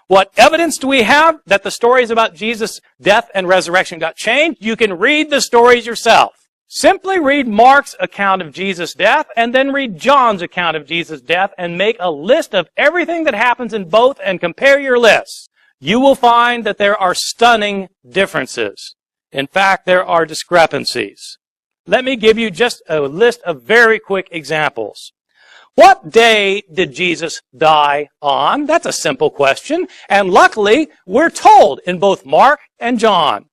What evidence do we have that the stories about Jesus' death and resurrection got changed? You can read the stories yourself. Simply read Mark's account of Jesus' death and then read John's account of Jesus' death and make a list of everything that happens in both and compare your lists. You will find that there are stunning differences. In fact, there are discrepancies. Let me give you just a list of very quick examples. What day did Jesus die on? That's a simple question. And luckily, we're told in both Mark and John.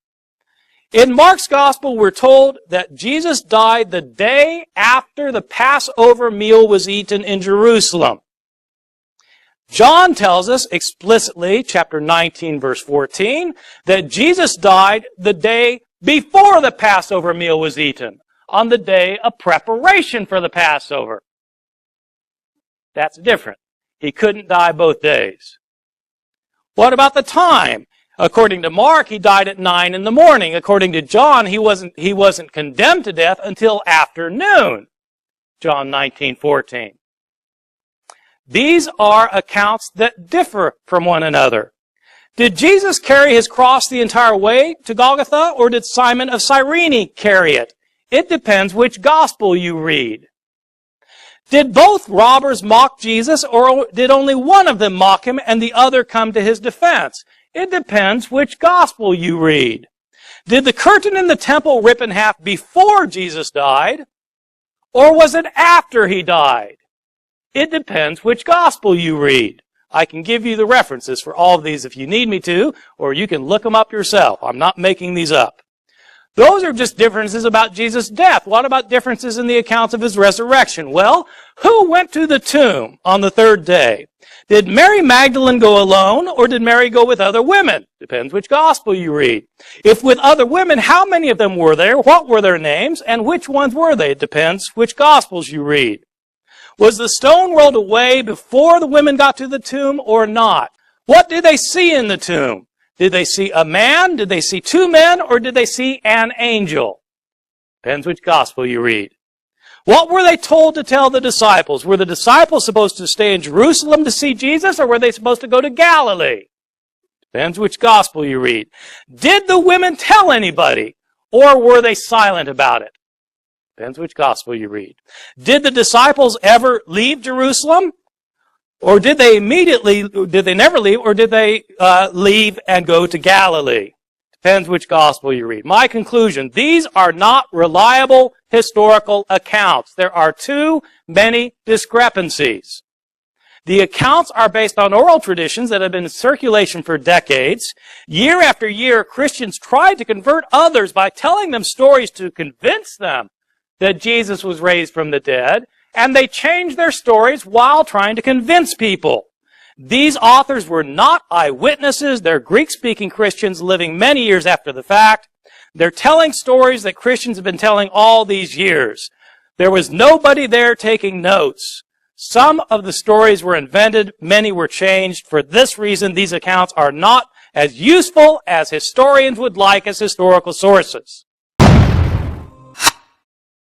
In Mark's gospel, we're told that Jesus died the day after the Passover meal was eaten in Jerusalem. John tells us explicitly, chapter 19, verse 14, that Jesus died the day before the Passover meal was eaten, on the day of preparation for the Passover. That's different. He couldn't die both days. What about the time? According to Mark, he died at 9 in the morning. According to John, he wasn't condemned to death until afternoon. John 19:14. These are accounts that differ from one another. Did Jesus carry his cross the entire way to Golgotha, or did Simon of Cyrene carry it? It depends which gospel you read. Did both robbers mock Jesus, or did only one of them mock him and the other come to his defense? It depends which gospel you read. Did the curtain in the temple rip in half before Jesus died, or was it after he died? It depends which gospel you read. I can give you the references for all of these if you need me to, or you can look them up yourself. I'm not making these up. Those are just differences about Jesus' death. What about differences in the accounts of his resurrection? Well, who went to the tomb on the third day? Did Mary Magdalene go alone, or did Mary go with other women? Depends which gospel you read. If with other women, how many of them were there? What were their names? And which ones were they? It depends which gospels you read. Was the stone rolled away before the women got to the tomb or not? What did they see in the tomb? Did they see a man? Did they see two men? Or did they see an angel? Depends which gospel you read. What were they told to tell the disciples? Were the disciples supposed to stay in Jerusalem to see Jesus, or were they supposed to go to Galilee? Depends which gospel you read. Did the women tell anybody, or were they silent about it? Depends which gospel you read. Did the disciples ever leave Jerusalem? Or did they never leave, or did they leave and go to Galilee? Depends which gospel you read. My conclusion, these are not reliable historical accounts. There are too many discrepancies. The accounts are based on oral traditions that have been in circulation for decades. Year after year, Christians tried to convert others by telling them stories to convince them that Jesus was raised from the dead, and they changed their stories while trying to convince people. These authors were not eyewitnesses. They're Greek-speaking Christians living many years after the fact. They're telling stories that Christians have been telling all these years. There was nobody there taking notes. Some of the stories were invented. Many were changed. For this reason, these accounts are not as useful as historians would like as historical sources.